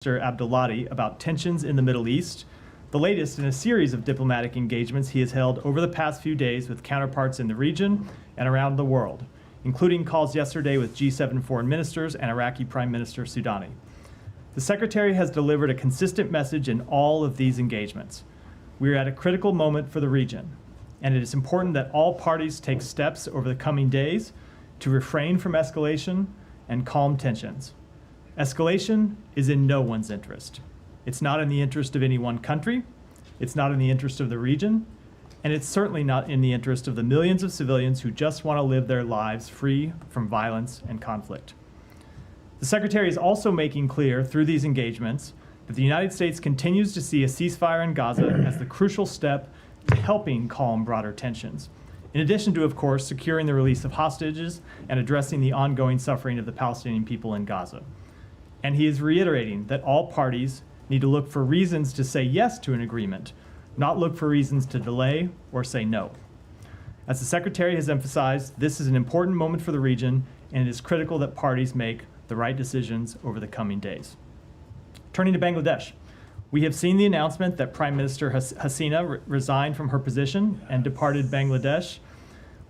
Mr. Abdullahi about tensions in the Middle East, the latest in a series of diplomatic engagements he has held over the past few days with counterparts in the region and around the world, including calls yesterday with G7 foreign ministers and Iraqi Prime Minister Soudani. The Secretary has delivered a consistent message in all of these engagements. We are at a critical moment for the region, and it is important that all parties take steps over the coming days to refrain from escalation and calm tensions. Escalation is in no one's interest. It's not in the interest of any one country, it's not in the interest of the region, and it's certainly not in the interest of the millions of civilians who just want to live their lives free from violence and conflict. The Secretary is also making clear through these engagements that the United States continues to see a ceasefire in Gaza as the crucial step to helping calm broader tensions, in addition to, of course, securing the release of hostages and addressing the ongoing suffering of the Palestinian people in Gaza. And he is reiterating that all parties need to look for reasons to say yes to an agreement, not look for reasons to delay or say no. As the Secretary has emphasized, this is an important moment for the region, and it is critical that parties make the right decisions over the coming days. Turning to Bangladesh, we have seen the announcement that Prime Minister Hasina resigned from her position and departed Bangladesh.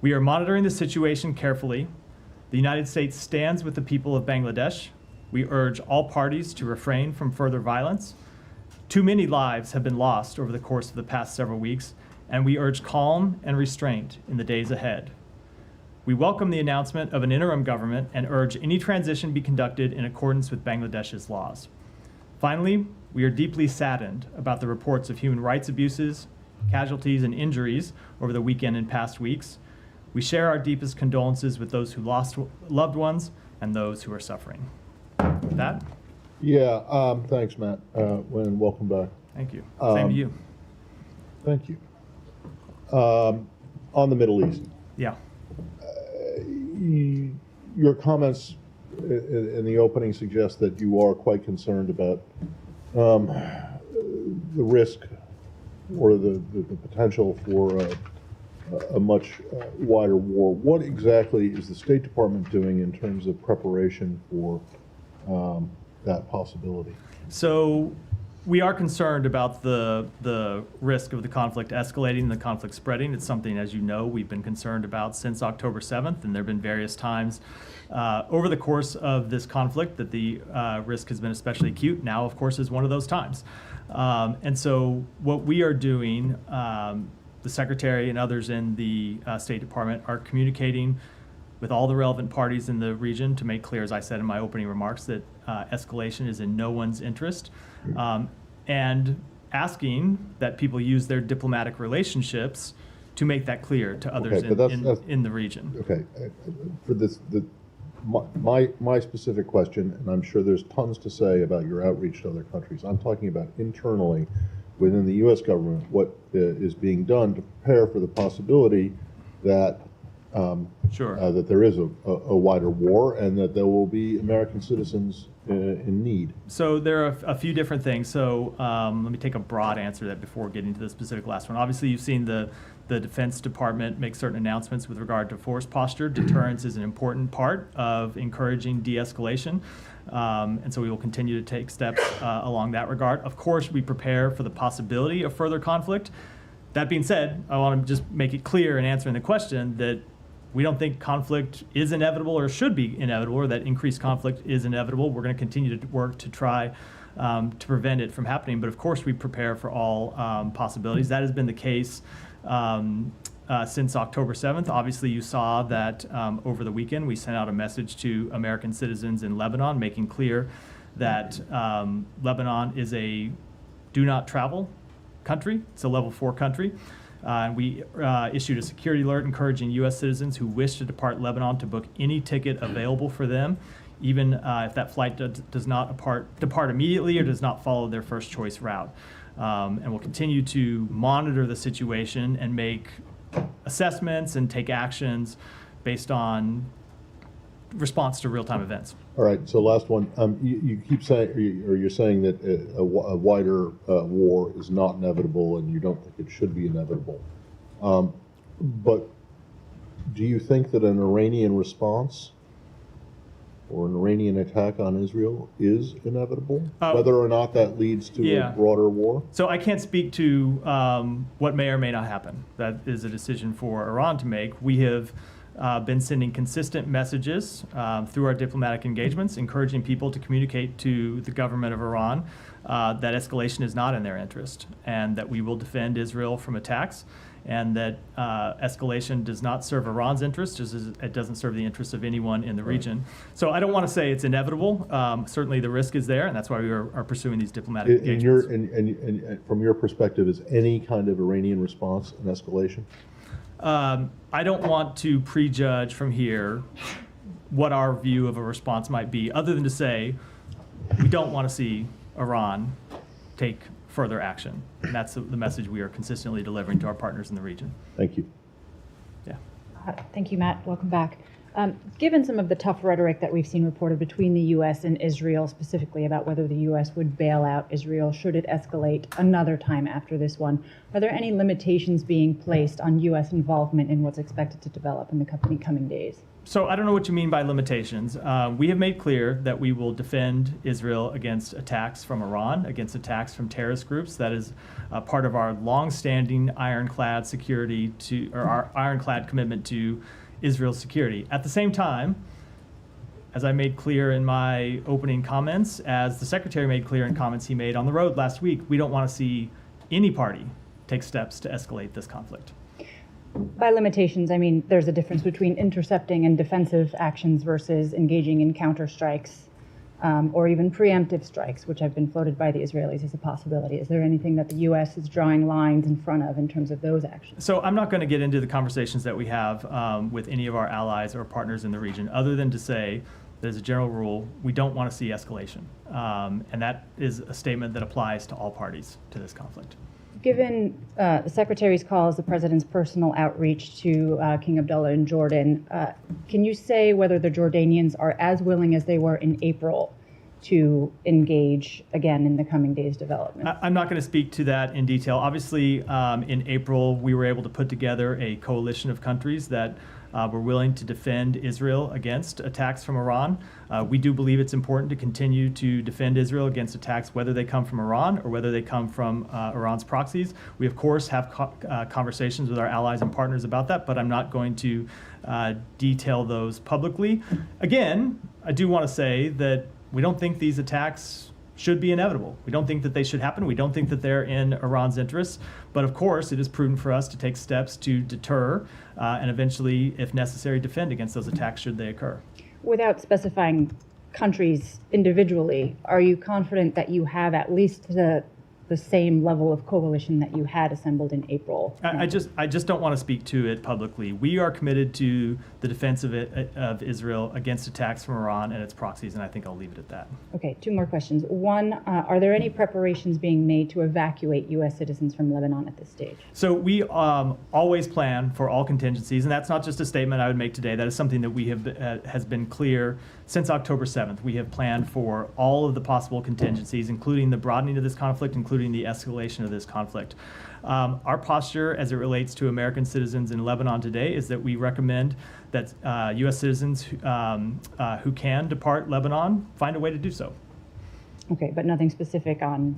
We are monitoring the situation carefully. The United States stands with the people of Bangladesh. We urge all parties to refrain from further violence. Too many lives have been lost over the course of the past several weeks, and we urge calm and restraint in the days ahead. We welcome the announcement of an interim government and urge any transition be conducted in accordance with Bangladesh's laws. Finally, we are deeply saddened about the reports of human rights abuses, casualties, and injuries over the weekend and past weeks. We share our deepest condolences with those who lost loved ones and those who are suffering. With that? Yeah, thanks, Matt, and welcome back. Thank you. Same to you. Thank you. On the Middle East. Yeah. Your comments in the opening suggest that you are quite concerned about the risk or the potential for a much wider war. What exactly is the State Department doing in terms of preparation for that possibility? So we are concerned about the risk of the conflict escalating and the conflict spreading. It's something, as you know, we've been concerned about since October 7th, and there have been various times over the course of this conflict that the risk has been especially acute. Now, of course, is one of those times. And so what we are doing, the Secretary and others in the State Department are communicating with all the relevant parties in the region to make clear, as I said in my opening remarks, that escalation is in no one's interest, and asking that people use their diplomatic relationships to make that clear to others in the region. Okay, for this, my specific question, and I'm sure there's tons to say about your outreach to other countries. I'm talking about internally within the U.S. government, what is being done to prepare for the possibility that that there is a wider war and that there will be American citizens in need. So there are a few different things. So let me take a broad answer to that before getting to the specific last one. Obviously, you've seen the Defense Department make certain announcements with regard to force posture. Deterrence is an important part of encouraging de-escalation. And so we will continue to take steps along that regard. Of course, we prepare for the possibility of further conflict. That being said, I want to just make it clear in answering the question that we don't think conflict is inevitable or should be inevitable, or that increased conflict is inevitable. We're going to continue to work to try to prevent it from happening. But of course, we prepare for all possibilities. That has been the case since October 7th. Obviously, you saw that over the weekend, we sent out a message to American citizens in Lebanon, making clear that Lebanon is a do not travel country. It's a level 4 country. We issued a security alert encouraging U.S. citizens who wish to depart Lebanon to book any ticket available for them, even if that flight does not depart immediately or does not follow their first choice route. And we'll continue to monitor the situation and make assessments and take actions based on response to real-time events. All right, so last one. You keep saying, or you're saying that a wider war is not inevitable, and you don't think it should be inevitable. But do you think that an Iranian response or an Iranian attack on Israel is inevitable, Oh. whether or not that leads to Yeah. a broader war? So I can't speak to what may or may not happen. That is a decision for Iran to make. We have been sending consistent messages through our diplomatic engagements, encouraging people to communicate to the government of Iran that escalation is not in their interest, and that we will defend Israel from attacks, and that escalation does not serve Iran's interests, just as it doesn't serve the interests of anyone in the region. So I don't want to say it's inevitable. Certainly the risk is there, and that's why we are pursuing these diplomatic engagements. And from your perspective, is any kind of Iranian response an escalation? I don't want to prejudge from here what our view of a response might be, other than to say we don't want to see Iran take further action. And that's the message we are consistently delivering to our partners in the region. Thank you. Yeah. Thank you, Matt. Welcome back. Given some of the tough rhetoric that we've seen reported between the U.S. and Israel, specifically about whether the U.S. would bail out Israel should it escalate another time after this one, are there any limitations being placed on U.S. involvement in what's expected to develop in the coming days? So I don't know what you mean by limitations. We have made clear that we will defend Israel against attacks from Iran, against attacks from terrorist groups. That is part of our longstanding ironclad security or our ironclad commitment to Israel's security. At the same time, as I made clear in my opening comments, as the Secretary made clear in comments he made on the road last week, we don't want to see any party take steps to escalate this conflict. By limitations, I mean there's a difference between intercepting and defensive actions versus engaging in counterstrikes or even preemptive strikes, which have been floated by the Israelis as a possibility. Is there anything that the U.S. is drawing lines in front of in terms of those actions? So I'm not going to get into the conversations that we have with any of our allies or partners in the region, other than to say, there's a general rule, we don't want to see escalation. And that is a statement that applies to all parties to this conflict. Given the Secretary's call as the President's personal outreach to King Abdullah in Jordan, can you say whether the Jordanians are as willing as they were in April to engage again in the coming days' development? I'm not going to speak to that in detail. Obviously, in April, we were able to put together a coalition of countries that were willing to defend Israel against attacks from Iran. We do believe it's important to continue to defend Israel against attacks, whether they come from Iran or whether they come from Iran's proxies. We, of course, have conversations with our allies and partners about that, but I'm not going to detail those publicly. Again, I do want to say that we don't think these attacks should be inevitable. We don't think that they should happen. We don't think that they're in Iran's interests. But of course, it is prudent for us to take steps to deter and eventually, if necessary, defend against those attacks should they occur. Without specifying countries individually, are you confident that you have at least the same level of coalition that you had assembled in April? I just don't want to speak to it publicly. We are committed to the defense of Israel against attacks from Iran and its proxies, and I think I'll leave it at that. Okay, two more questions. One, are there any preparations being made to evacuate U.S. citizens from Lebanon at this stage? So we always plan for all contingencies, and that's not just a statement I would make today. That is something that we have has been clear since October 7th. We have planned for all of the possible contingencies, including the broadening of this conflict, including the escalation of this conflict. Our posture as it relates to American citizens in Lebanon today is that we recommend that U.S. citizens who can depart Lebanon find a way to do so. Okay, but nothing specific on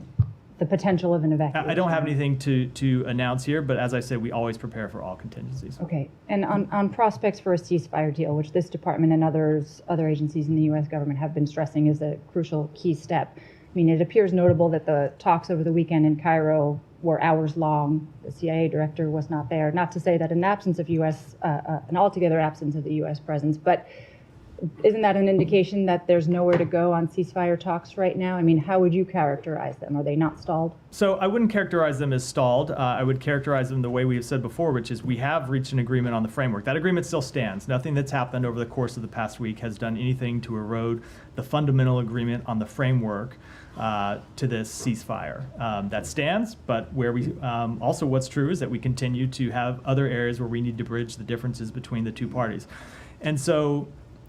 the potential of an evacuation? I don't have anything to announce here, but as I said, we always prepare for all contingencies. Okay, and on prospects for a ceasefire deal, which this department and other agencies in the U.S. government have been stressing is a crucial key step. I mean, it appears notable that the talks over the weekend in Cairo were hours long. The CIA director was not there. Not to say that an absence of an altogether absence of the U.S. presence, but isn't that an indication that there's nowhere to go on ceasefire talks right now? I mean, how would you characterize them? Are they not stalled? So I wouldn't characterize them as stalled. I would characterize them the way we have said before, which is we have reached an agreement on the framework. That agreement still stands. Nothing that's happened over the course of the past week has done anything to erode the fundamental agreement on the framework to this ceasefire. That stands, but where we also what's true is that we continue to have other areas where we need to bridge the differences between the two parties. And so,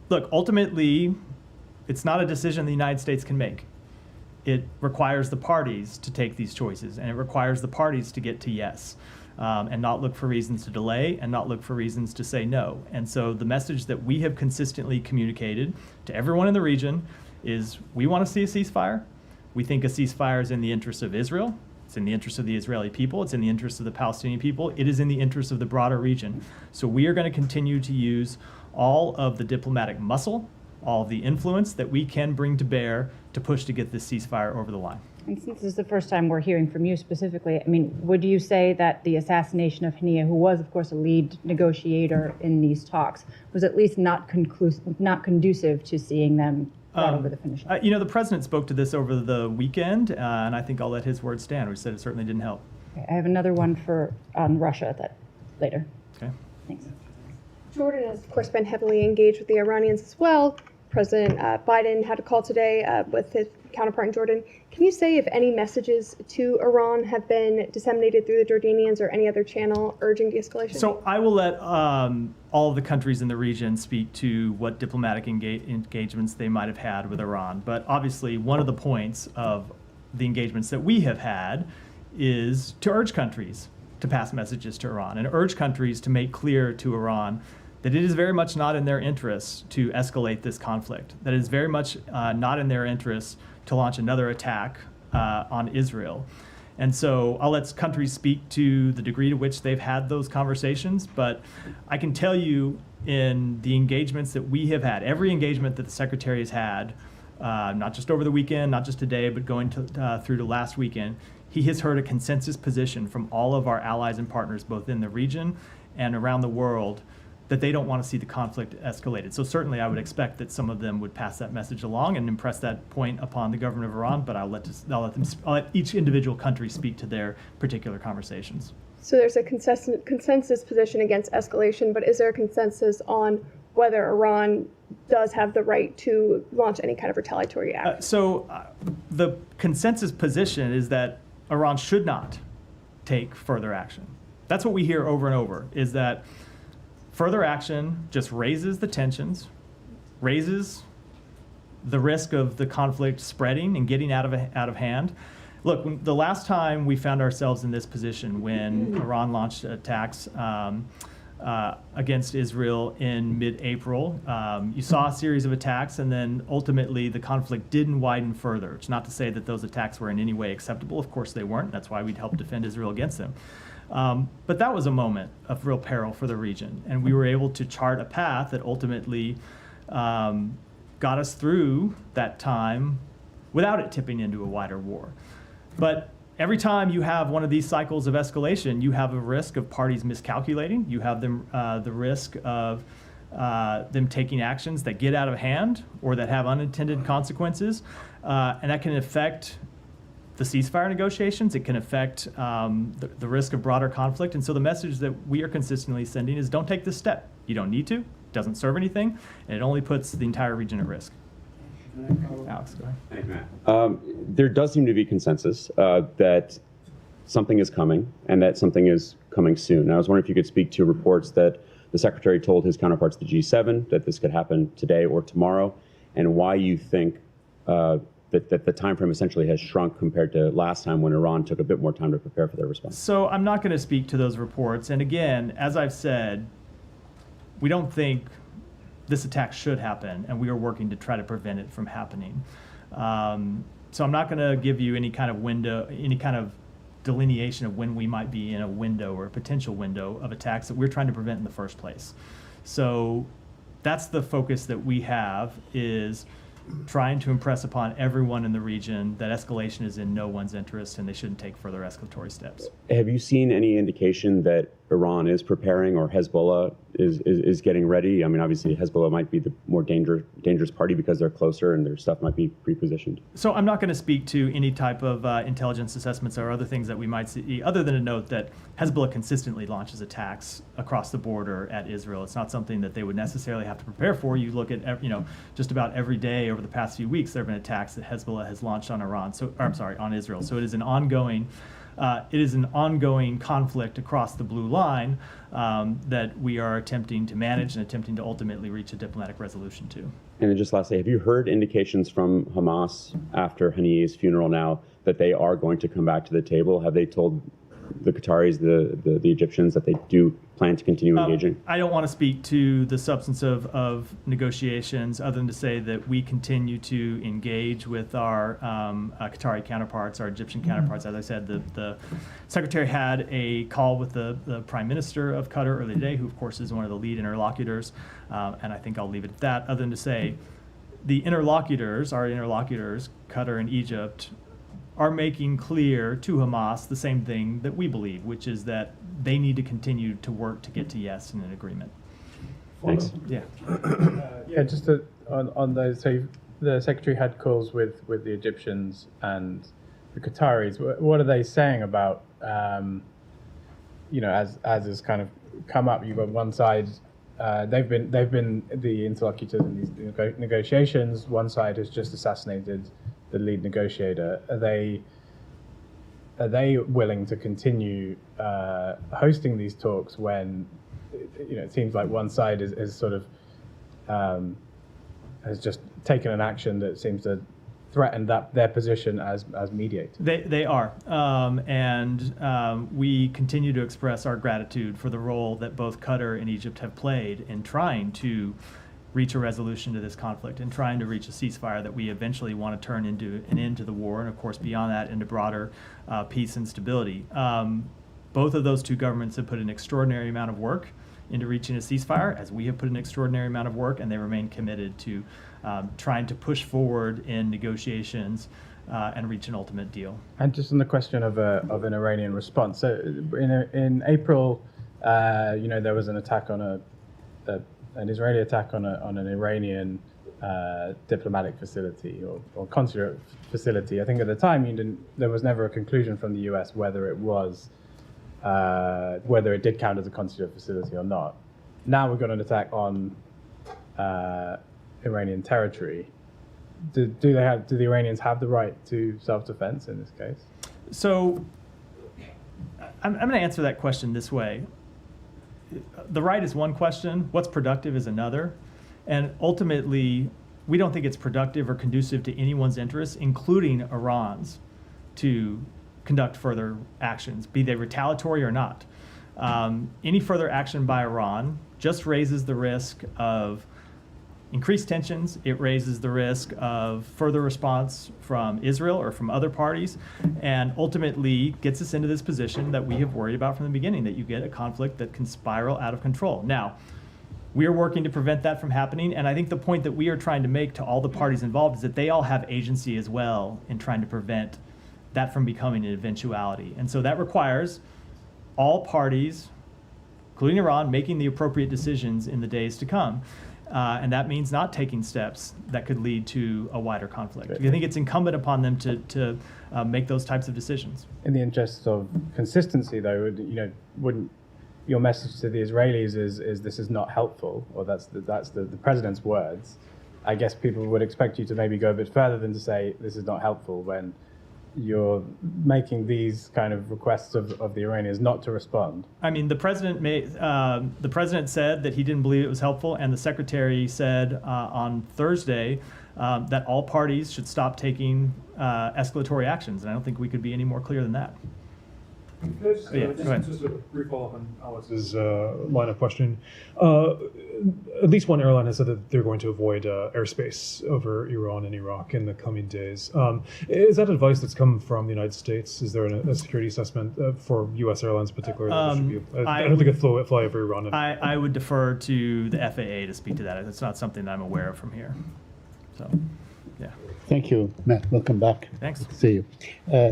look, ultimately, it's not a decision the United States can make. it requires the parties to take these choices, and it requires the parties to get to yes, and not look for reasons to delay and not look for reasons to say no. And so the message that we have consistently communicated to everyone in the region is we want to see a ceasefire. We think a ceasefire is in the interest of Israel. It's in the interest of the Israeli people. It's in the interest of the Palestinian people. It is in the interest of the broader region. So we are going to continue to use all of the diplomatic muscle, all of the influence that we can bring to bear to push to get this ceasefire over the line. And since this is the first time we're hearing from you specifically, I mean, would you say that the assassination of Hania, who was, of course, a lead negotiator in these talks, was at least not conducive to seeing them brought over the finish line? The president spoke to this over the weekend, and I think I'll let his word stand. He said it certainly didn't help. Okay, I have another one on Russia later. Okay. Thanks. Jordan has, of course, been heavily engaged with the Iranians as well. President Biden had a call today with his counterpart in Jordan. Can you say if any messages to Iran have been disseminated through the Jordanians or any other channel urging de-escalation? So I will let all of the countries in the region speak to what diplomatic engagements they might have had with Iran. But obviously, one of the points of the engagements that we have had is to urge countries to pass messages to Iran and urge countries to make clear to Iran that it is very much not in their interests to escalate this conflict, that it is very much not in their interests to launch another attack on Israel. And so I'll let countries speak to the degree to which they've had those conversations, but I can tell you in the engagements that we have had, every engagement that the Secretary has had, not just over the weekend, not just today, but going through to last weekend, he has heard a consensus position from all of our allies and partners, both in the region and around the world, that they don't want to see the conflict escalated. So certainly I would expect that some of them would pass that message along and impress that point upon the government of Iran, but I'll let each individual country speak to their particular conversations. So there's a consensus position against escalation, but is there a consensus on whether Iran does have the right to launch any kind of retaliatory act? The consensus position is that Iran should not take further action. That's what we hear over and over, is that further action just raises the tensions, raises the risk of the conflict spreading and getting out of hand. Look, the last time we found ourselves in this position, when Iran launched attacks against Israel in mid-April, you saw a series of attacks, and then ultimately the conflict didn't widen further. It's not to say that those attacks were in any way acceptable. Of course they weren't. That's why we'd help defend Israel against them. But that was a moment of real peril for the region, and we were able to chart a path that ultimately got us through that time without it tipping into a wider war. But every time you have one of these cycles of escalation, you have a risk of parties miscalculating. You have the risk of them taking actions that get out of hand or that have unintended consequences, and that can affect the ceasefire negotiations. It can affect the risk of broader conflict. And so the message that we are consistently sending is don't take this step. You don't need to. It doesn't serve anything, and it only puts the entire region at risk. Alex, go ahead. Thank you, Matt. There does seem to be consensus that something is coming and that something is coming soon. Now, I was wondering if you could speak to reports that the Secretary told his counterparts, the G7, that this could happen today or tomorrow, and why you think that the time frame essentially has shrunk compared to last time when Iran took a bit more time to prepare for their response. So I'm not going to speak to those reports. And again, as I've said, we don't think this attack should happen, and we are working to try to prevent it from happening. So I'm not going to give you any kind of window, any kind of delineation of when we might be in a window or a potential window of attacks that we're trying to prevent in the first place. So that's the focus that we have, is trying to impress upon everyone in the region that escalation is in no one's interest and they shouldn't take further escalatory steps. Have you seen any indication that Iran is preparing or Hezbollah is getting ready? I mean, obviously Hezbollah might be the more dangerous party because they're closer and their stuff might be pre-positioned. So I'm not going to speak to any type of intelligence assessments or other things that we might see, other than to note that Hezbollah consistently launches attacks across the border at Israel. It's not something that they would necessarily have to prepare for. You look at, just about every day over the past few weeks, there have been attacks that Hezbollah has launched on on Israel. So it is an ongoing it is an ongoing conflict across the blue line that we are attempting to manage and attempting to ultimately reach a diplomatic resolution to. And then just lastly, have you heard indications from Hamas after Haniyeh's funeral now that they are going to come back to the table? Have they told the Qataris, the Egyptians, that they do plan to continue engaging? I don't want to speak to the substance of negotiations other than to say that we continue to engage with our Qatari counterparts, our Egyptian counterparts. As I said, the Secretary had a call with the Prime Minister of Qatar earlier today, who of course is one of the lead interlocutors, and I think I'll leave it at that, other than to say our interlocutors, Qatar and Egypt, are making clear to Hamas the same thing that we believe, which is that they need to continue to work to get to yes in an agreement. Thanks. Yeah. Yeah, just on those. So the Secretary had calls with the Egyptians and the Qataris. What are they saying about, as has kind of come up? You've got one side. They've been the interlocutors in these negotiations. One side has just assassinated the lead negotiator. Are they willing to continue hosting these talks when it seems like one side is sort of has just taken an action that seems to threaten their position as mediator? They are, and we continue to express our gratitude for the role that both Qatar and Egypt have played in trying to reach a resolution to this conflict and trying to reach a ceasefire that we eventually want to turn into an end to the war, and of course beyond that into broader peace and stability. Both of those two governments have put an extraordinary amount of work into reaching a ceasefire, as we have put an extraordinary amount of work, and they remain committed to trying to push forward in negotiations and reach an ultimate deal. And just on the question of an Iranian response, so in April, there was an attack on an Israeli attack on an Iranian diplomatic facility or consular facility. I think at the time there was never a conclusion from the U.S. whether it did count as a consular facility or not. Now we've got an attack on Iranian territory. Do the Iranians have the right to self-defense in this case? So I'm going to answer that question this way. The right is one question, what's productive is another, and ultimately we don't think it's productive or conducive to anyone's interests, including Iran's, to conduct further actions, be they retaliatory or not. Any further action by Iran just raises the risk of increased tensions. It raises the risk of further response from Israel or from other parties, and ultimately gets us into this position that we have worried about from the beginning, that you get a conflict that can spiral out of control. Now, we are working to prevent that from happening, and I think the point that we are trying to make to all the parties involved is that they all have agency as well in trying to prevent that from becoming an eventuality. And so that requires all parties, including Iran, making the appropriate decisions in the days to come. And that means not taking steps that could lead to a wider conflict. I think it's incumbent upon them to make those types of decisions. In the interest of consistency, though, wouldn't your message to the Israelis is this is not helpful, or that's the president's words? I guess people would expect you to maybe go a bit further than to say this is not helpful when you're making these kind of requests of the Iranians not to respond. I mean, the president said that he didn't believe it was helpful, and the secretary said on Thursday that all parties should stop taking escalatory actions, and I don't think we could be any more clear than that. Just a brief follow-up on Alex's line of questioning. At least one airline has said that they're going to avoid airspace over Iran and Iraq in the coming days. Is that advice that's come from the United States? Is there a security assessment for U.S. airlines in particular? I don't think it'd fly over Iran. I would defer to the FAA to speak to that. It's not something I'm aware of from here. So, yeah. Thank you, Matt. Welcome back. Thanks. Good to see you.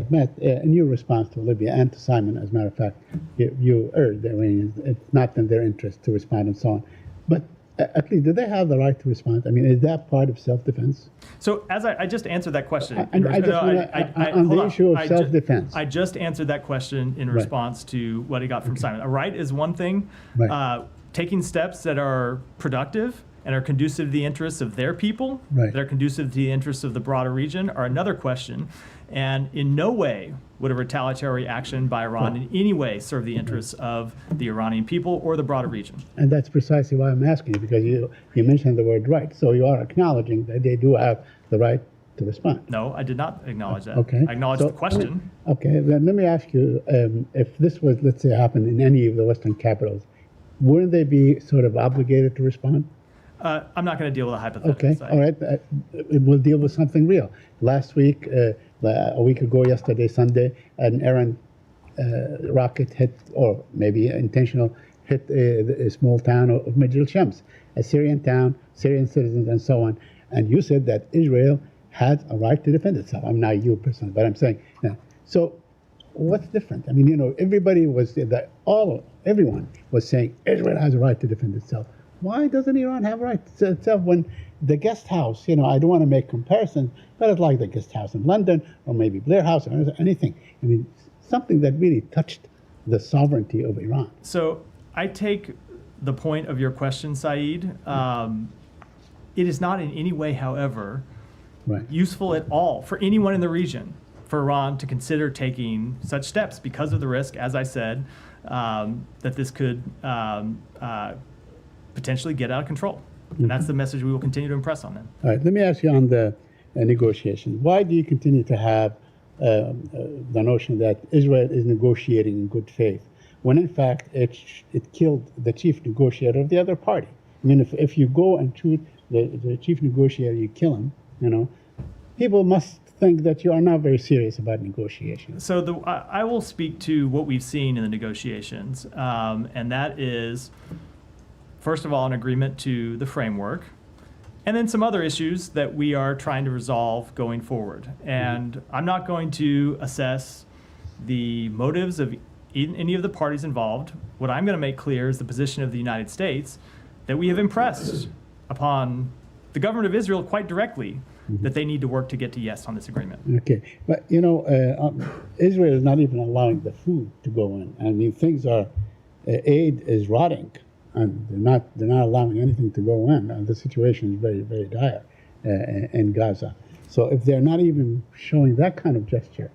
Matt, in your response to Libya and to Simon, as a matter of fact, you urged the Iranians, it's not in their interest to respond and so on. But at least, do they have the right to respond? I mean, is that part of self-defense? So, as I just answered that question. On the issue of self-defense. I just answered that question in response to what I got from Simon. A right is one thing. Right. Taking steps that are productive and are conducive to the interests of their people, Right. that are conducive to the interests of the broader region, are another question. And in no way would a retaliatory action by Iran in any way serve the interests of the Iranian people or the broader region. And that's precisely why I'm asking you, because you mentioned the word right. So you are acknowledging that they do have the right to respond. No, I did not acknowledge that. Okay. I acknowledged So, the question. Okay, then let me ask you, if this was, let's say, happened in any of the Western capitals, wouldn't they be sort of obligated to respond? I'm not going to deal with a hypothetical. Okay, site. all right. We'll deal with something real. Last week, a week ago yesterday, Sunday, an Iran rocket hit, or maybe intentional, hit a small town of Majil Shams, a Syrian town, Syrian citizens, and so on. And you said that Israel had a right to defend itself. I'm not you personally, but I'm saying, yeah. So what's different? I mean, you know, everybody was, everyone was saying Israel has a right to defend itself. Why doesn't Iran have a right to defend itself when the guest house, you know, I don't want to make comparisons, but it's like the guest house in London, or maybe Blair House, or anything. I mean, something that really touched the sovereignty of Iran. So I take the point of your question, Saeed. It is not in any way, however, Right. useful at all for anyone in the region for Iran to consider taking such steps because of the risk, as I said, that this could potentially get out of control. And that's the message we will continue to impress on them. All right, let me ask you on the negotiations. Why do you continue to have the notion that Israel is negotiating in good faith, when in fact it killed the chief negotiator of the other party? I mean, if you go and shoot the chief negotiator, you kill him, you know, people must think that you are not very serious about negotiations. So I will speak to what we've seen in the negotiations, and that is, first of all, an agreement to the framework, and then some other issues that we are trying to resolve going forward. And I'm not going to assess the motives of any of the parties involved. What I'm going to make clear is the position of the United States, that we have impressed upon the government of Israel quite directly that they need to work to get to yes on this agreement. Okay, but you know, Israel is not even allowing the food to go in. I mean, things are, aid is rotting, and they're not allowing anything to go in. And the situation is very, very dire in Gaza. So if they're not even showing that kind of gesture,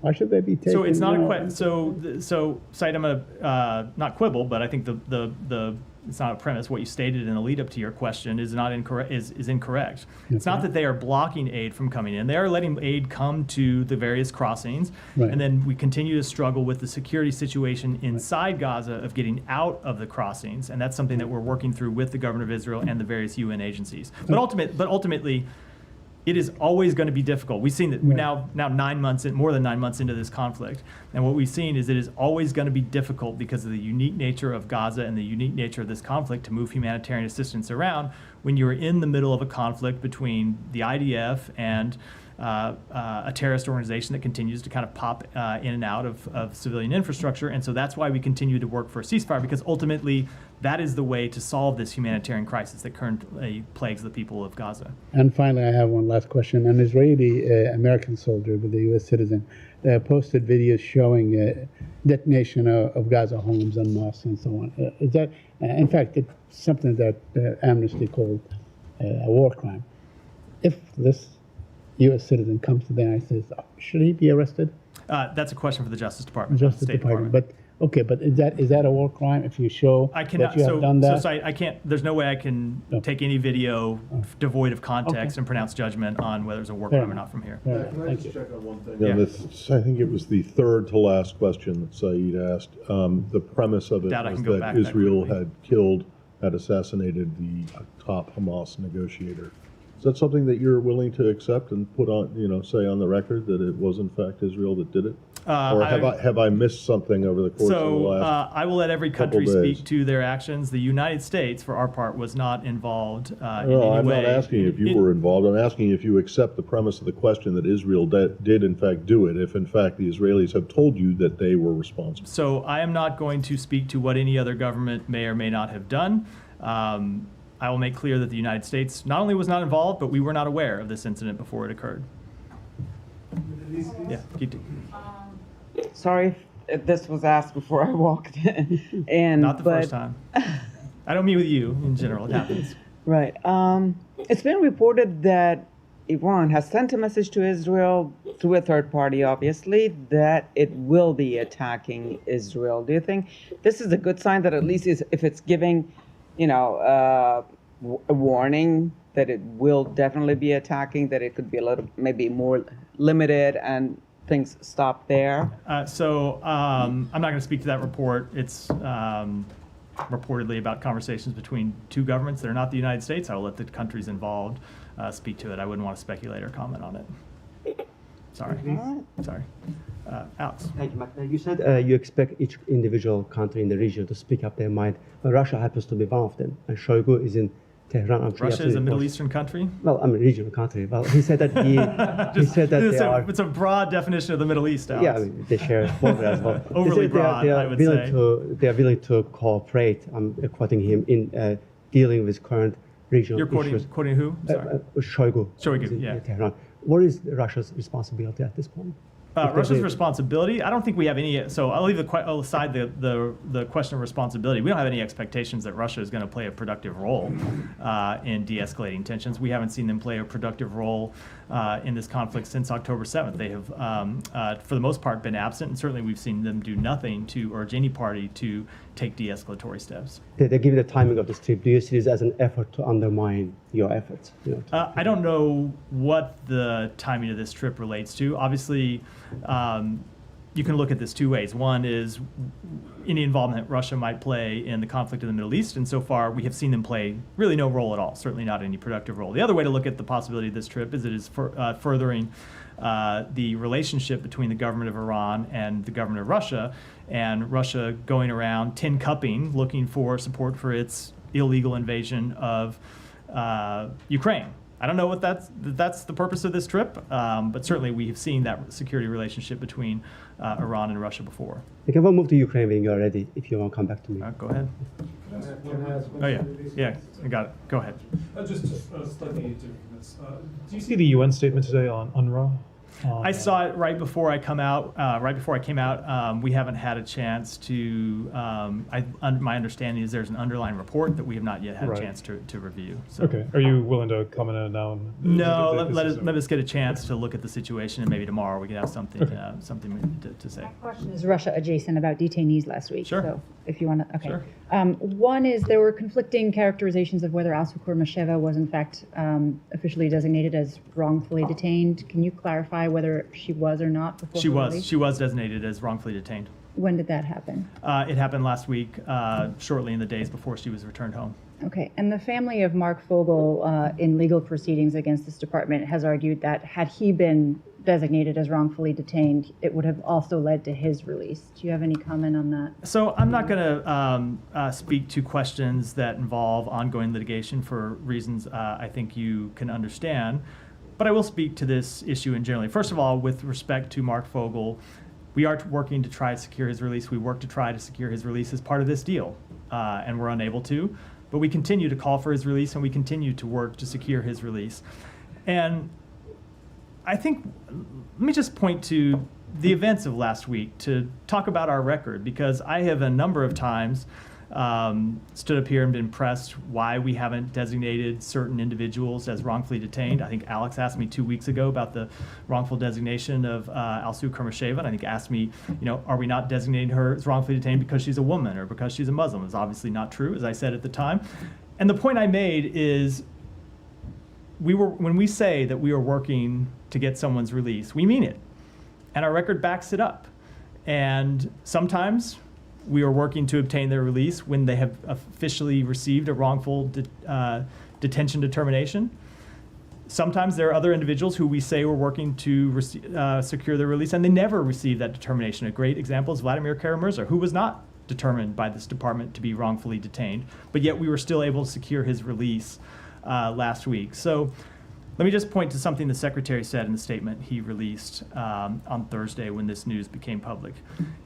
why should they be taking? So it's not so Said, I'm gonna not quibble, but I think the it's not a premise. What you stated in the lead up to your question is not incorrect. Is incorrect. It's not that they are blocking aid from coming in. They are letting aid come to the various crossings, Right. and then we continue to struggle with the security situation inside Gaza of getting out of the crossings, and that's something that we're working through with the government of Israel and the various UN agencies. But ultimately, it is always going to be difficult. We've seen that now more than 9 months into this conflict. And what we've seen is it is always going to be difficult because of the unique nature of Gaza and the unique nature of this conflict to move humanitarian assistance around when you're in the middle of a conflict between the IDF and a terrorist organization that continues to kind of pop in and out of civilian infrastructure. And so that's why we continue to work for a ceasefire, because ultimately that is the way to solve this humanitarian crisis that currently plagues the people of Gaza. And finally, I have one last question. An Israeli American soldier with a U.S. citizen posted videos showing detonation of Gaza homes and mosques and so on. Is that, in fact, it's something that Amnesty called a war crime. If this U.S. citizen comes to the United States, should he be arrested? That's a question for the Justice Department. Justice State Department. But okay, but is that a war crime if you show that you have done that? So I can't. There's no way I can take any video devoid of context and pronounce judgment on whether it's a war crime or not from here. Fair enough. Can I Thank just you. check on one thing? Yeah. I think it was the third to last question that Saeed asked. The premise of it Doubt I was can go that back that Israel quickly. had assassinated the top Hamas negotiator. Is that something that you're willing to accept and put on, say on the record that it was in fact Israel that did it? Or have I missed something over the course of the last? I will let every country couple days? speak to their actions. The United States, for our part, was not involved in No, any I'm way. not asking if you were involved. I'm asking if you accept the premise of the question that Israel did in fact do it, if in fact the Israelis have told you that they were responsible. So I am not going to speak to what any other government may or may not have done. I will make clear that the United States not only was not involved, but we were not aware of this incident before it occurred. Yeah, keep Sorry if this was asked before I walked in. not the first time. I don't mean with you. In general, it happens. Right. It's been reported that Iran has sent a message to Israel through a third party, obviously, that it will be attacking Israel. Do you think this is a good sign that at least if it's giving, a warning that it will definitely be attacking, that it could be a little, maybe more limited and things stop there? So I'm not going to speak to that report. It's reportedly about conversations between two governments that are not the United States. I will let the countries involved speak to it. I wouldn't want to speculate or comment on it. Sorry. Sorry. Alex. Thank you, Matt. You said you expect each individual country in the region to speak up their mind. But Russia happens to be one of them, and Shoigu is in Tehran. I'm sure Russia is a Middle Eastern country? Well, I'm a regional country. Well, he said that he said that it's a broad definition of the Middle East, Alex. Yeah, I mean, they share a border as well. Overly broad, I would say. They are willing to cooperate. I'm quoting him in dealing with current regional You're issues. quoting who? Sorry. Shoigu. Shoigu, yeah. Tehran. What is Russia's responsibility at this point? Russia's responsibility, I don't think we have any, so I'll leave aside the question of responsibility. We don't have any expectations that Russia is going to play a productive role in de-escalating tensions. We haven't seen them play a productive role in this conflict since October 7th. They have, for the most part, been absent, and certainly we've seen them do nothing to urge any party to take de-escalatory steps. They give you the timing of this trip. Do you see this as an effort to undermine your efforts? I don't know what the timing of this trip relates to. Obviously, you can look at this two ways. One is any involvement Russia might play in the conflict in the Middle East, and so far we have seen them play really no role at all, certainly not any productive role. The other way to look at the possibility of this trip is it is furthering the relationship between the government of Iran and the government of Russia, and Russia going around tin cupping, looking for support for its illegal invasion of Ukraine. I don't know what that's the purpose of this trip, but certainly we have seen that security relationship between Iran and Russia before. You can move to Ukraine when you're ready, if you want to come back to me. Go ahead. Oh, yeah, I got it. Go ahead. Just slightly different from this. Do you see the UN statement today on UNRWA? I saw it right before I came out. We haven't had a chance to. My understanding is there's an underlying report that we have not yet had a chance to review. So. Okay. Are you willing to comment on it now? No. Let us get a chance to look at the situation, and maybe tomorrow we can have something to say. My question is Russia adjacent about detainees last week. Sure. So if you want to, okay. Sure. One is there were conflicting characterizations of whether Al-Sukur Masheva was in fact officially designated as wrongfully detained. Can you clarify whether she was or not before? She was designated as wrongfully detained. When did that happen? It happened last week, shortly in the days before she was returned home. Okay, and the family of Mark Fogel in legal proceedings against this department has argued that had he been designated as wrongfully detained, it would have also led to his release. Do you have any comment on that? So I'm not going to speak to questions that involve ongoing litigation for reasons I think you can understand, but I will speak to this issue in general. First of all, with respect to Mark Fogel, we are working to try to secure his release. We work to try to secure his release as part of this deal, and we're unable to. But we continue to call for his release, and we continue to work to secure his release. And I think, let me just point to the events of last week to talk about our record, because I have a number of times stood up here and been pressed why we haven't designated certain individuals as wrongfully detained. I think Alex asked me 2 weeks ago about the wrongful designation of Al-Sukur Masheva, and I think asked me, are we not designating her as wrongfully detained because she's a woman or because she's a Muslim? It's obviously not true, as I said at the time. And the point I made is when we say that we are working to get someone's release, we mean it. And our record backs it up. And sometimes we are working to obtain their release when they have officially received a wrongful detention determination. Sometimes there are other individuals who we say we're working to secure their release, and they never receive that determination. A great example is Vladimir Kara-Murza, who was not determined by this department to be wrongfully detained, but yet we were still able to secure his release last week. So let me just point to something the Secretary said in the statement he released on Thursday when this news became public.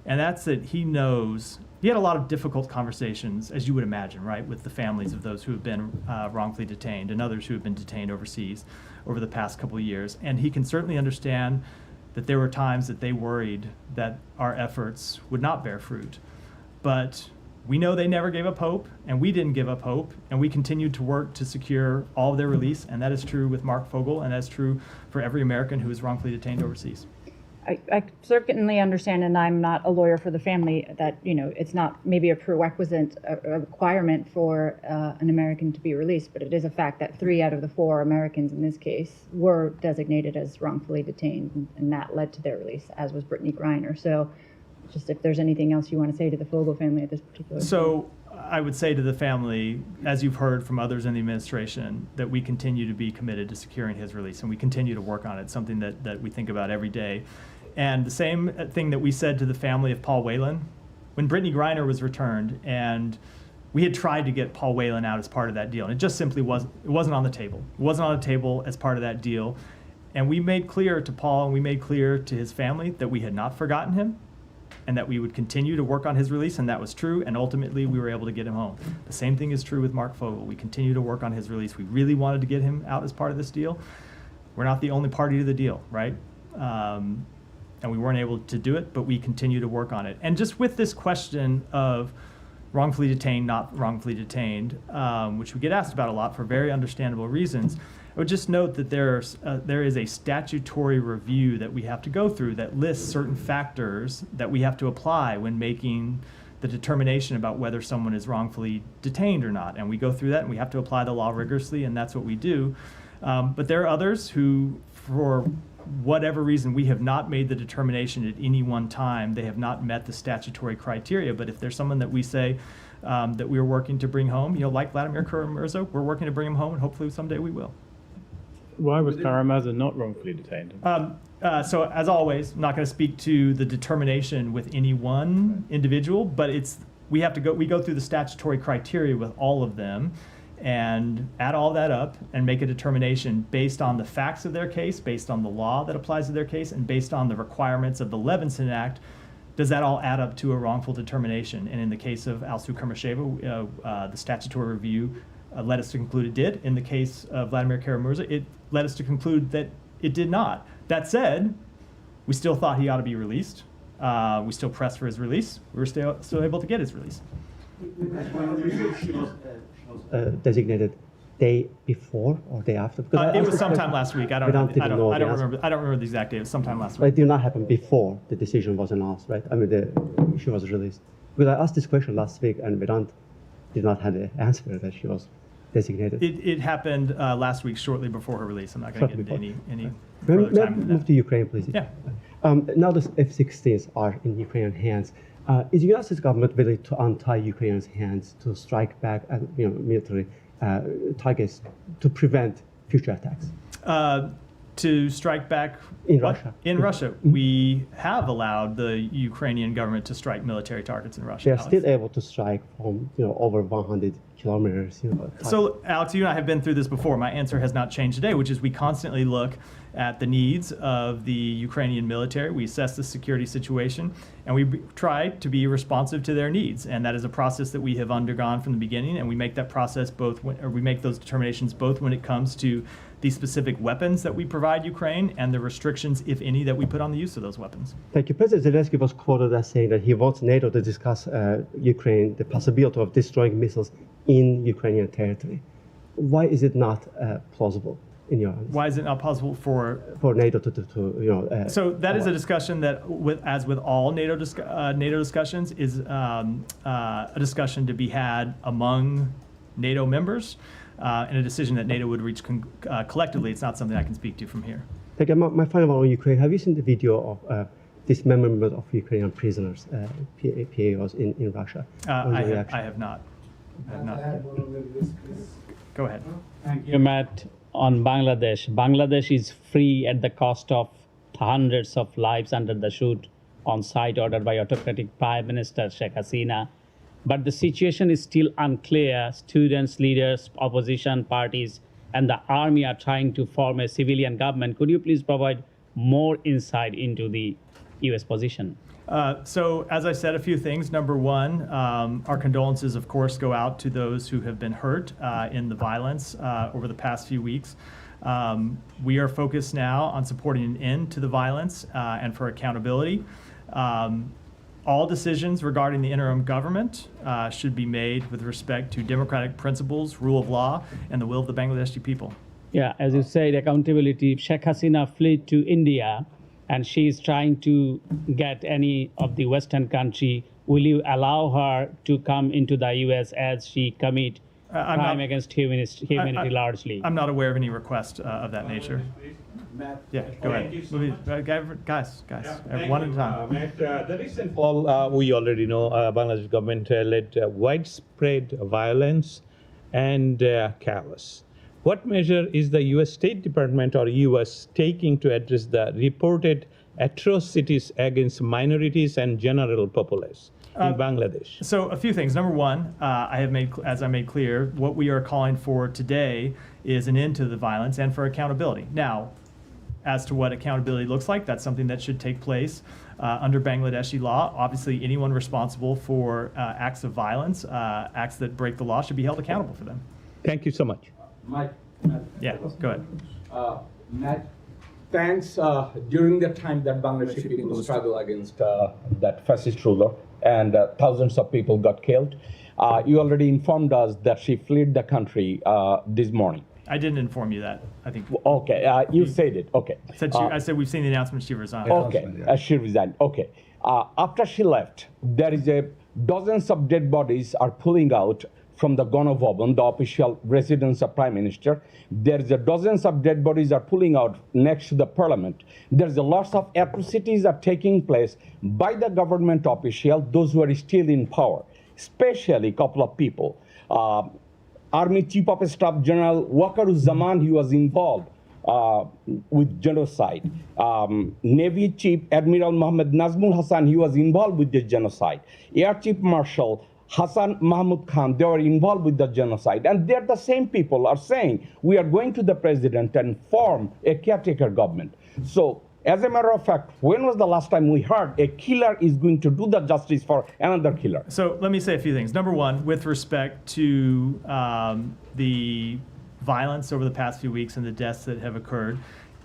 And that's that he knows, he had a lot of difficult conversations, as you would imagine, right, with the families of those who have been wrongfully detained and others who have been detained overseas over the past couple of years. And he can certainly understand that there were times that they worried that our efforts would not bear fruit. But We know they never gave up hope, and we didn't give up hope, and we continued to work to secure all of their release, and that is true with Mark Fogel, and that's true for every American who is wrongfully detained overseas. I certainly understand, and I'm not a lawyer for the family, that, you know, it's not maybe a prerequisite, a requirement for an American to be released, but it is a fact that 3 out of the 4 Americans in this case were designated as wrongfully detained, and that led to their release, as was Brittany Griner. So just if there's anything else you want to say to the Fogel family at this particular point. So I would say to the family, as you've heard from others in the administration, that we continue to be committed to securing his release, and we continue to work on it, something that we think about every day. And the same thing that we said to the family of Paul Whelan, when Brittany Griner was returned, and we had tried to get Paul Whelan out as part of that deal, and it just simply wasn't on the table. It wasn't on the table as part of that deal. And we made clear to Paul, and we made clear to his family that we had not forgotten him, and that we would continue to work on his release, and that was true, and ultimately we were able to get him home. The same thing is true with Mark Fogel. We continue to work on his release. We really wanted to get him out as part of this deal. We're not the only party to the deal, right? And we weren't able to do it, but we continue to work on it. And just with this question of wrongfully detained, not wrongfully detained, which we get asked about a lot for very understandable reasons, I would just note that there is a statutory review that we have to go through that lists certain factors that we have to apply when making the determination about whether someone is wrongfully detained or not. And we go through that, and we have to apply the law rigorously, and that's what we do. But there are others who, for whatever reason, we have not made the determination at any one time. They have not met the statutory criteria. But if there's someone that we say that we're working to bring home, you know, like Vladimir Kara-Murza, we're working to bring him home, and hopefully someday we will. Why was Kara-Murza not wrongfully detained? So as always, I'm not going to speak to the determination with any one individual, but we go through the statutory criteria with all of them, and add all that up and make a determination based on the facts of their case, based on the law that applies to their case, and based on the requirements of the Levinson Act. Does that all add up to a wrongful determination? And in the case of Alsu Kurmasheva, the statutory review led us to conclude it did. In the case of Vladimir Kara-Murza, it led us to conclude that it did not. That said, we still thought he ought to be released. We still pressed for his release. We were still able to get his release. Designated day before or day after? It was sometime last week. I don't remember the exact date. It was sometime last week. It did not happen before the decision was announced, right? I mean, she was released. Because I asked this question last week, and Vedant did not have the answer that she was designated. It happened last week, shortly before her release. I'm not going to get into any May further time than move that. to Ukraine, please. Yeah. Now the F-16s are in Ukrainian hands. Is the United States government willing to untie Ukraine's hands to strike back at military targets to prevent future attacks? To strike back in Russia. In Russia, we have allowed the Ukrainian government to strike military targets in Russia. They are Alex. still able to strike from over 100 kilometers. So, Alex, you and I have been through this before. My answer has not changed today, which is we constantly look at the needs of the Ukrainian military. We assess the security situation, and we try to be responsive to their needs. And that is a process that we have undergone from the beginning. And we make that process we make those determinations both when it comes to the specific weapons that we provide Ukraine and the restrictions, if any, that we put on the use of those weapons. Thank you. President Zelensky was quoted as saying that he wants NATO to discuss Ukraine, the possibility of destroying missiles in Ukrainian territory. Why is it not plausible in your eyes? Why is it not possible for NATO to So that is a discussion that, as with all NATO discussions, is a discussion to be had among NATO members. And a decision that NATO would reach collectively. It's not something I can speak to from here. Thank you. My final one on Ukraine. Have you seen the video of dismemberment of Ukrainian prisoners, PAOs in Russia? I have not. Go ahead. Thank you, Matt. On Bangladesh. Bangladesh is free at the cost of hundreds of lives under the shoot on site ordered by autocratic Prime Minister Sheikh Hasina. But the situation is still unclear. Students, leaders, opposition parties, and the army are trying to form a civilian government. Could you please provide more insight into the U.S. position? So, as I said, a few things. Number one, our condolences, of course, go out to those who have been hurt in the violence over the past few weeks. We are focused now on supporting an end to the violence and for accountability. all decisions regarding the interim government should be made with respect to democratic principles, rule of law, and the will of the Bangladeshi people. Yeah, as you said, accountability. If Sheikh Hasina fled to India and she is trying to get any of the Western country, will you allow her to come into the U.S. as she commit crime against humanity largely? I'm not aware of any request of that nature. Yeah, go ahead. Guys, one at a time. Matt, the recent fall, we already know Bangladesh government led widespread violence and chaos. What measure is the U.S. State Department or U.S. taking to address the reported atrocities against minorities and general populace in Bangladesh? So a few things. Number one, as I made clear, what we are calling for today is an end to the violence and for accountability. Now, as to what accountability looks like, that's something that should take place under Bangladeshi law. Obviously, anyone responsible for acts of violence, acts that break the law, should be held accountable for them. Thank you so much. Matt, Yeah, go ahead. Matt, thanks. During the time that Bangladeshi people struggled against that fascist ruler and thousands of people got killed, you already informed us that she fled the country this morning. I didn't inform you that. I think. Okay, you said it. Okay. I said we've seen the announcement she resigned. Okay, she resigned. Okay. After she left, there is dozens of dead bodies are pulling out from the Gana Bhavan, the official residence of Prime Minister. There's dozens of dead bodies are pulling out next to the parliament. There's a lots of atrocities are taking place by the government official, those who are still in power, especially a couple of people. Army Chief of Staff General Waqaruzzaman, he was involved with genocide. Navy Chief Admiral Mohammed Nazmul Hassan, he was involved with the genocide. Air Chief Marshal Hassan Mahmud Khan, they were involved with the genocide. And they're the same people are saying, we are going to the president and form a caretaker government. So, as a matter of fact, when was the last time we heard a killer is going to do the justice for another killer? So let me say a few things. Number one, with respect to the violence over the past few weeks and the deaths that have occurred,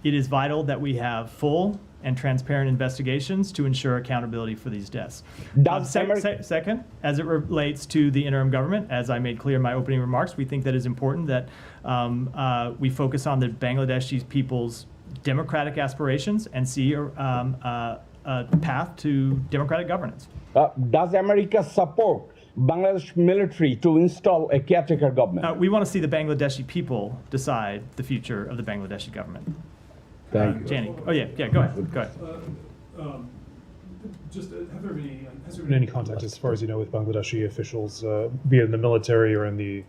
it is vital that we have full and transparent investigations to ensure accountability for these deaths. Second, as it relates to the interim government, as I made clear in my opening remarks, we think that it's important that we focus on the Bangladeshi people's democratic aspirations and see a path to democratic governance. Does America support Bangladesh military to install a caretaker government? We want to see the Bangladeshi people decide the future of the Bangladeshi government. Thank you. Jenny. Oh, yeah, go ahead. Go ahead. Has there been any contact, as far as you know, with Bangladeshi officials, be it in the military or in the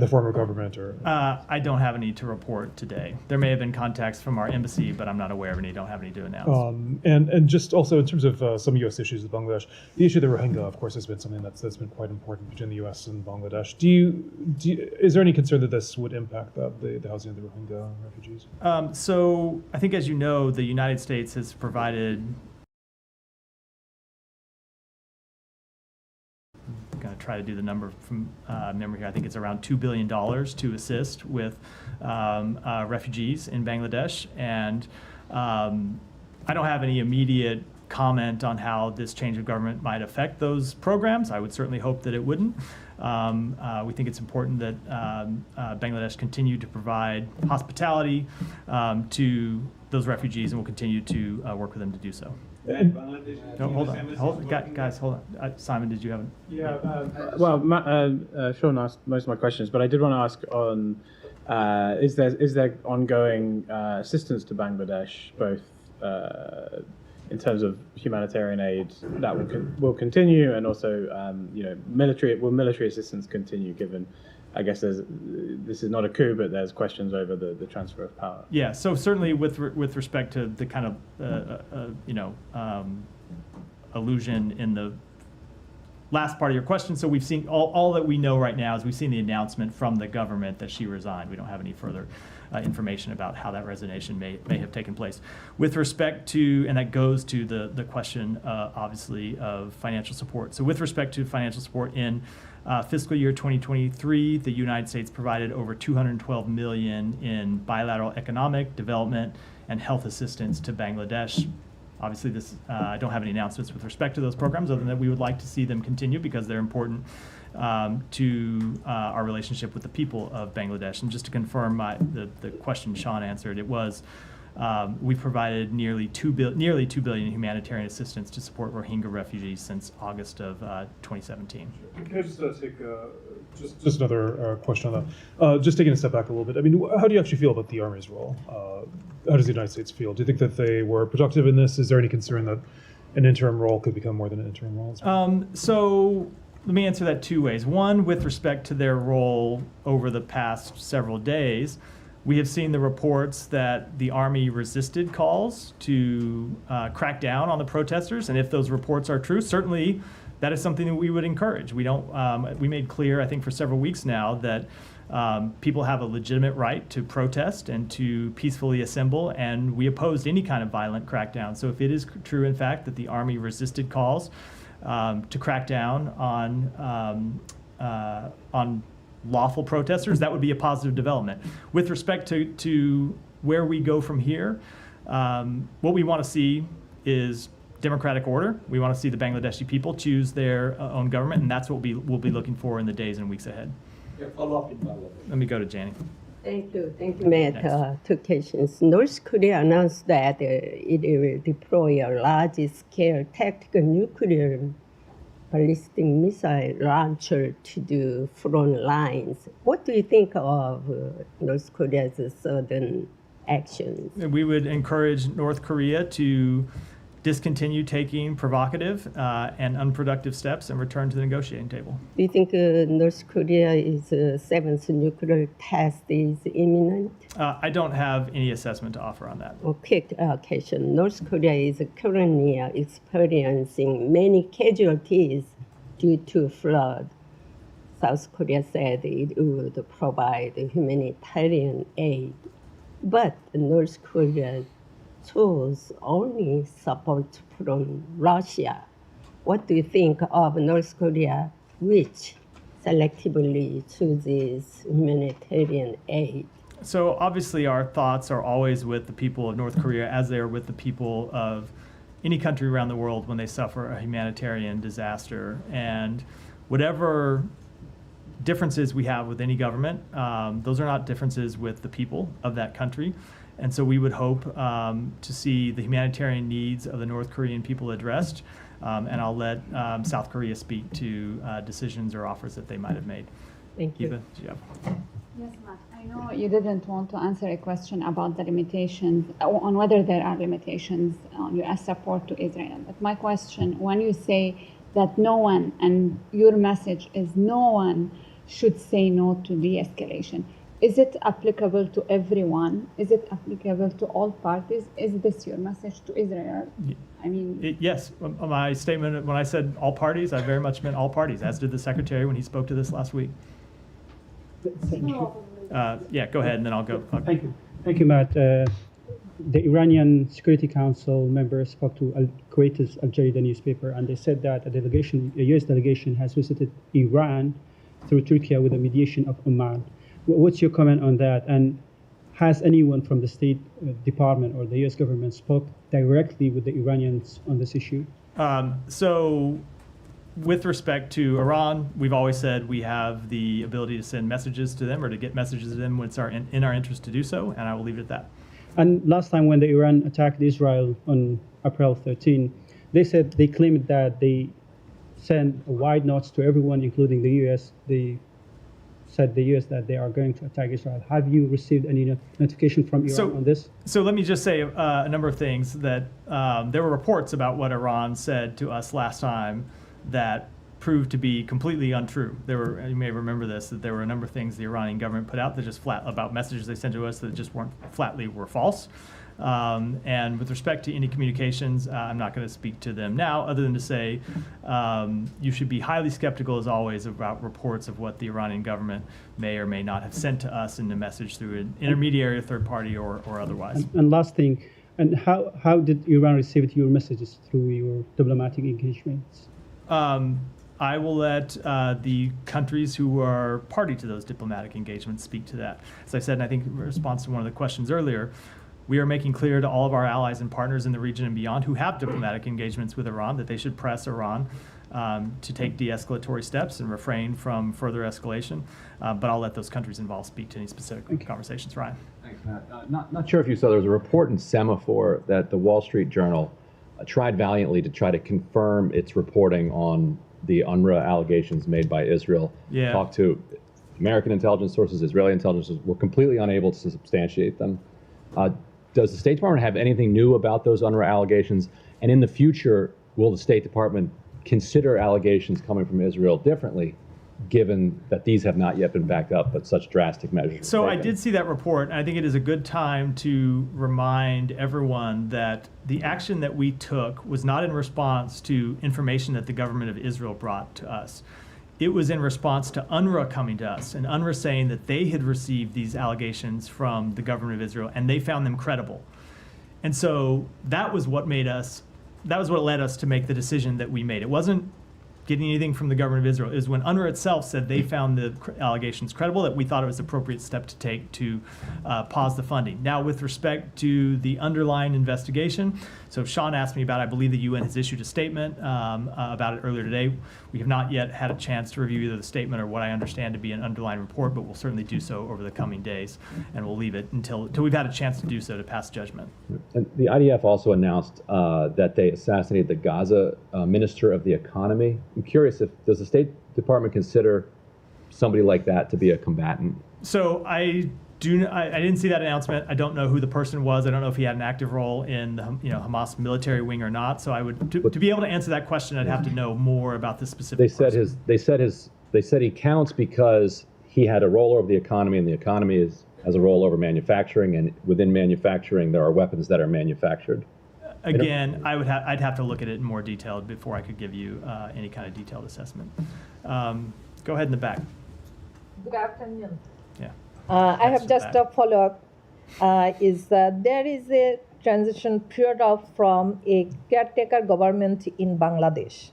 former government? Or I don't have any to report today. There may have been contacts from our embassy, but I'm not aware of any. Don't have any to announce. And just also in terms of some U.S. issues with Bangladesh, the issue of the Rohingya, of course, has been something that's been quite important between the U.S. and Bangladesh. Is there any concern that this would impact the housing of the Rohingya refugees? So I think, as you know, the United States has provided. Going to try to do the number from memory here. I think it's around $2 billion to assist with refugees in Bangladesh. And I don't have any immediate comment on how this change of government might affect those programs. I would certainly hope that it wouldn't. We think it's important that Bangladesh continue to provide hospitality to those refugees, and we'll continue to work with them to do so. No, hold on. Guys, hold on. Simon, did you have an? Yeah. Sean asked most of my questions, but I did want to ask on is there ongoing assistance to Bangladesh, both in terms of humanitarian aid that will continue, and also military assistance continue, given I guess this is not a coup, but there's questions over the transfer of power. Yeah, so certainly with respect to the kind of allusion in the last part of your question, so we've seen all that we know right now is we've seen the announcement from the government that she resigned. We don't have any further information about how that resignation may have taken place. With respect to, and that goes to the question, obviously, of financial support. So with respect to financial support in fiscal year 2023, the United States provided over $212 million in bilateral economic development and health assistance to Bangladesh. Obviously, I don't have any announcements with respect to those programs, other than that we would like to see them continue because they're important to our relationship with the people of Bangladesh. And just to confirm the question Sean answered, it was we've provided nearly $2 billion in humanitarian assistance to support Rohingya refugees since August of 2017. Can I just take just another question on that? Just taking a step back a little bit. I mean, how do you actually feel about the Army's role? How does the United States feel? Do you think that they were productive in this? Is there any concern that an interim role could become more than an interim role? So let me answer that two ways. One, with respect to their role over the past several days, we have seen the reports that the Army resisted calls to crack down on the protesters, and if those reports are true, certainly that is something that we would encourage. We don't. We made clear, I think, for several weeks now that people have a legitimate right to protest and to peacefully assemble, and we opposed any kind of violent crackdown. So if it is true, in fact, that the Army resisted calls to crack down on lawful protesters, that would be a positive development. With respect to where we go from here, what we want to see is democratic order. We want to see the Bangladeshi people choose their own government, and that's what we'll be looking for in the days and weeks ahead. Let me go to Janie. Thank you, Matt. Two questions. North Korea announced that it will deploy a large-scale tactical nuclear ballistic missile launcher to the front lines. What do you think of North Korea's sudden actions? We would encourage North Korea to discontinue taking provocative and unproductive steps and return to the negotiating table. Do you think North Korea's seventh nuclear test is imminent? I don't have any assessment to offer on that. A quick question. North Korea is currently experiencing many casualties due to flood. South Korea said it would provide humanitarian aid, but North Korea chose only support from Russia. What do you think of North Korea, which selectively chooses humanitarian aid? So obviously our thoughts are always with the people of North Korea as they are with the people of any country around the world when they suffer a humanitarian disaster. And whatever differences we have with any government, those are not differences with the people of that country. And so we would hope to see the humanitarian needs of the North Korean people addressed. And I'll let South Korea speak to decisions or offers that they might have made. Thank you. Eva, do you have? Yes, Matt. I know you didn't want to answer a question about the limitations, on whether there are limitations on U.S. support to Israel. But my question, when you say that no one, and your message is no one should say no to de-escalation, is it applicable to everyone? Is it applicable to all parties? Is this your message to Israel? I mean, yes. My statement, when I said all parties, I very much meant all parties, as did the Secretary when he spoke to this last week. Thank you. Yeah, go ahead, and then I'll go. Thank you, Matt. The Iranian Security Council members spoke to Kuwait's Al Jarida newspaper, and they said that a U.S. delegation has visited Iran through Turkey with the mediation of Oman. What's your comment on that? And has anyone from the State Department or the U.S. government spoke directly with the Iranians on this issue? So with respect to Iran, we've always said we have the ability to send messages to them or to get messages to them when it's in our interest to do so, and I will leave it at that. And last time when the Iran attacked Israel on April 13, they said they claimed that they sent wide notes to everyone, including the U.S. They said the U.S. that they are going to attack Israel. Have you received any notification from Iran on this? So let me just say a number of things. That there were reports about what Iran said to us last time that proved to be completely untrue. There were, you may remember this, that there were a number of things the Iranian government put out that just about messages they sent to us that just were false. And with respect to any communications, I'm not going to speak to them now, other than to say you should be highly skeptical, as always, about reports of what the Iranian government may or may not have sent to us in a message through an intermediary, a third party, or otherwise. And last thing, and how did Iran receive your messages through your diplomatic engagements? I will let the countries who are party to those diplomatic engagements speak to that. As I said, and I think in response to one of the questions earlier, we are making clear to all of our allies and partners in the region and beyond who have diplomatic engagements with Iran that they should press Iran to take de-escalatory steps and refrain from further escalation. But I'll let those countries involved speak to any specific conversations. Ryan. Thanks, Matt. Not sure if you saw, there was a report in Semaphore that the Wall Street Journal tried valiantly to try to confirm its reporting on the UNRWA allegations made by Israel. Yeah. Talked to American intelligence sources, Israeli intelligence sources, were completely unable to substantiate them. Does the State Department have anything new about those UNRWA allegations? And in the future, will the State Department consider allegations coming from Israel differently, given that these have not yet been backed up, but such drastic measures? So I did see that report, and I think it is a good time to remind everyone that the action that we took was not in response to information that the government of Israel brought to us. It was in response to UNRWA coming to us, and UNRWA saying that they had received these allegations from the government of Israel, and they found them credible. And so that was what led us to make the decision that we made. It wasn't getting anything from the government of Israel. It was when UNRWA itself said they found the allegations credible that we thought it was an appropriate step to take to pause the funding. Now, with respect to the underlying investigation, so Sean asked me about, I believe the UN has issued a statement about it earlier today. We have not yet had a chance to review either the statement or what I understand to be an underlying report, but we'll certainly do so over the coming days, and we'll leave it until we've had a chance to do so to pass judgment. And the IDF also announced that they assassinated the Gaza Minister of the Economy. I'm curious, does the State Department consider somebody like that to be a combatant? So I didn't see that announcement. I don't know who the person was. I don't know if he had an active role in the Hamas military wing or not. So I would to be able to answer that question, I'd have to know more about the specific. They said he counts because he had a role over the economy, and the economy has a role over manufacturing, and within manufacturing there are weapons that are manufactured. Again, I'd have to look at it in more detail before I could give you any kind of detailed assessment. Go ahead in the back. Good afternoon. Yeah. I have just a follow-up. There is a transition period from a caretaker government in Bangladesh.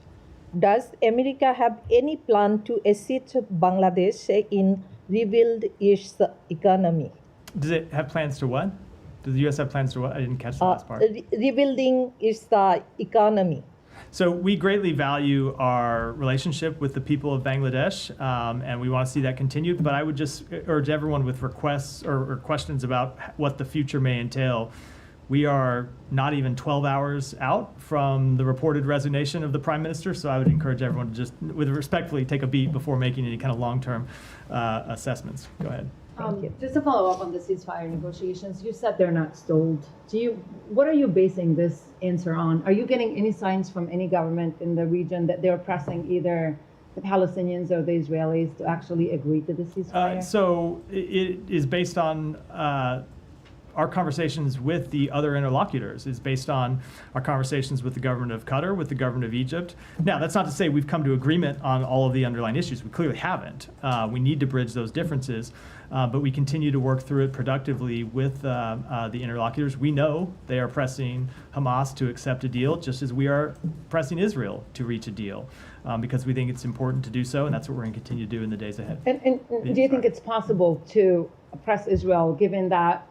Does America have any plan to assist Bangladesh in rebuild its economy? Does it have plans to what? Does the U.S. have plans to what? I didn't catch the last part. Rebuilding its economy. So we greatly value our relationship with the people of Bangladesh, and we want to see that continued. But I would just urge everyone with requests or questions about what the future may entail. We are not even 12 hours out from the reported resignation of the Prime Minister, so I would encourage everyone to just, respectfully, take a beat before making any kind of long-term assessments. Go ahead. Just to follow up on the ceasefire negotiations, you said they're not stalled. What are you basing this answer on? Are you getting any signs from any government in the region that they're pressing either the Palestinians or the Israelis to actually agree to the ceasefire? So it is based on our conversations with the other interlocutors, is based on our conversations with the government of Qatar, with the government of Egypt. Now, that's not to say we've come to agreement on all of the underlying issues. We clearly haven't. We need to bridge those differences, but we continue to work through it productively with the interlocutors. We know they are pressing Hamas to accept a deal, just as we are pressing Israel to reach a deal, because we think it's important to do so, and that's what we're going to continue to do in the days ahead. And do you think it's possible to press Israel, given that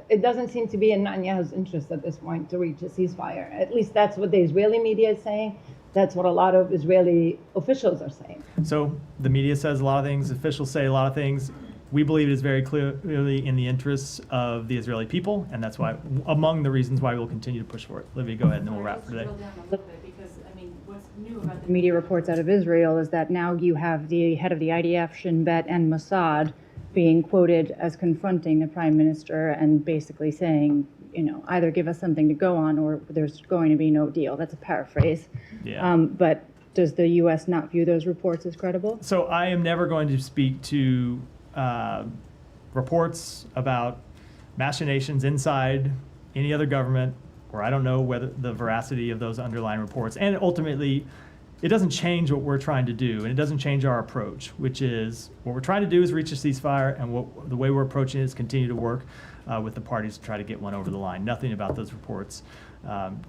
it doesn't seem to be in Netanyahu's interest at this point to reach a ceasefire? At least that's what the Israeli media is saying. That's what a lot of Israeli officials are saying. So the media says a lot of things, officials say a lot of things. We believe it is very clearly in the interests of the Israeli people, and that's why, among the reasons why we'll continue to push for it. Olivia, go ahead, and then we'll wrap for today. The media reports out of Israel is that now you have the head of the IDF, Shin Bet, and Mossad being quoted as confronting the prime minister and basically saying, either give us something to go on or there's going to be no deal. That's a paraphrase. Yeah. But does the U.S. not view those reports as credible? So I am never going to speak to reports about machinations inside any other government, or I don't know whether the veracity of those underlying reports. And ultimately, it doesn't change what we're trying to do, and it doesn't change our approach, which is what we're trying to do is reach a ceasefire, and the way we're approaching it is continue to work with the parties to try to get one over the line. Nothing about those reports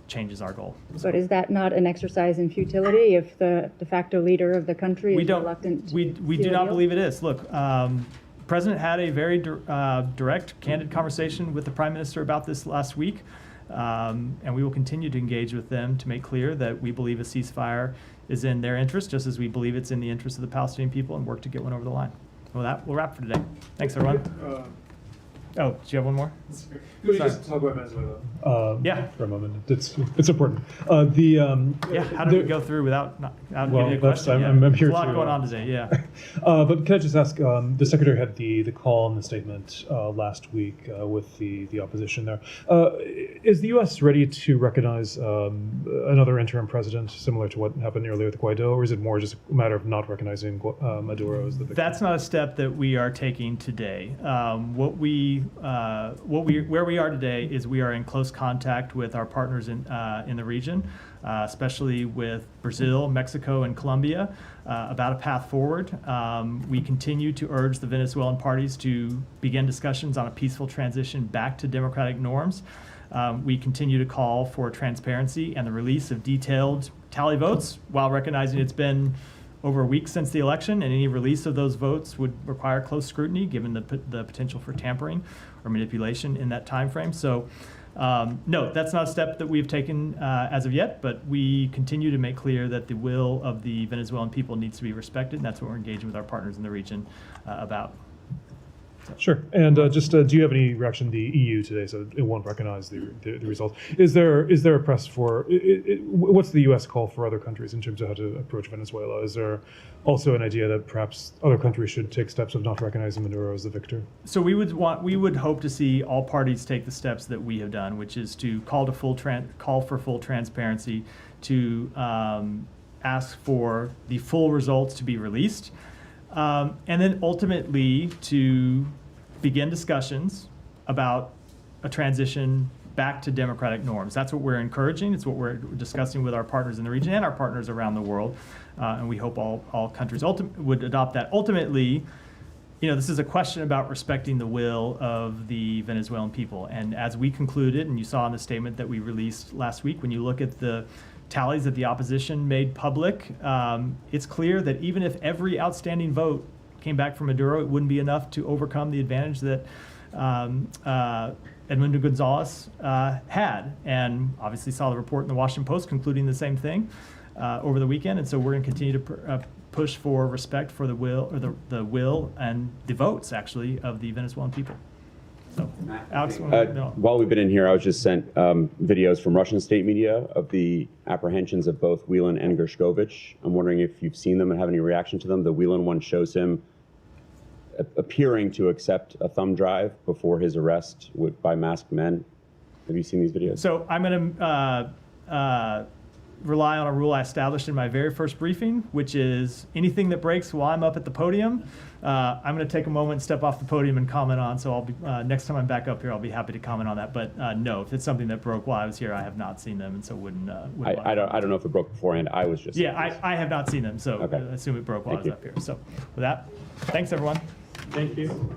changes our goal. But is that not an exercise in futility if the de facto leader of the country is reluctant to We do not believe it is. Look, President had a very direct, candid conversation with the Prime Minister about this last week, and we will continue to engage with them to make clear that we believe a ceasefire is in their interest, just as we believe it's in the interest of the Palestinian people, and work to get one over the line. With that, we'll wrap for today. Thanks, everyone. Oh, do you have one more? Can we just talk about Venezuela? Yeah. For a moment. It's important. How do we go through without giving you a question? I'm here There's a lot to, going on today, yeah. But can I just ask, the Secretary had the call and the statement last week with the opposition there. Is the U.S. ready to recognize another interim president, similar to what happened earlier with Guaido, or is it more just a matter of not recognizing Maduro as the victim? That's not a step that we are taking today. Where we are today is we are in close contact with our partners in the region, especially with Brazil, Mexico, and Colombia, about a path forward. We continue to urge the Venezuelan parties to begin discussions on a peaceful transition back to democratic norms. We continue to call for transparency and the release of detailed tally votes, while recognizing it's been over a week since the election, and any release of those votes would require close scrutiny given the potential for tampering or manipulation in that time frame. So no, that's not a step that we've taken as of yet, but we continue to make clear that the will of the Venezuelan people needs to be respected, and that's what we're engaging with our partners in the region about. Sure. And do you have any reaction to the EU today? So it won't recognize the results. Is there a press for what's the U.S. call for other countries in terms of how to approach Venezuela? Is there also an idea that perhaps other countries should take steps of not recognizing Maduro as the victor? So we would hope to see all parties take the steps that we have done, which is to call for full transparency, to ask for the full results to be released. And then ultimately to begin discussions about a transition back to democratic norms. That's what we're encouraging. It's what we're discussing with our partners in the region and our partners around the world. And we hope all countries would adopt that. Ultimately, this is a question about respecting the will of the Venezuelan people. And as we concluded, and you saw in the statement that we released last week, when you look at the tallies that the opposition made public, it's clear that even if every outstanding vote came back from Maduro, it wouldn't be enough to overcome the advantage that Edmundo Gonzalez had. And obviously saw the report in the Washington Post concluding the same thing over the weekend. And so we're going to continue to push for respect for the will, or the will and the votes, actually, of the Venezuelan people. So, Alex, while we've been in here, I was just sent videos from Russian state media of the apprehensions of both Whelan and Gershkovich. I'm wondering if you've seen them and have any reaction to them. The Whelan one shows him appearing to accept a thumb drive before his arrest by masked men. Have you seen these videos? So I'm going to rely on a rule I established in my very first briefing, which is anything that breaks while I'm up at the podium, I'm going to take a moment and step off the podium and comment on. So I'll be next time I'm back up here, I'll be happy to comment on that. But no, if it's something that broke while I was here, I have not seen them, and so wouldn't. I don't know if it broke beforehand. I was just. Yeah, I have not seen them, so okay. I assume it broke while I was up here. So with that, thanks everyone. Thank you.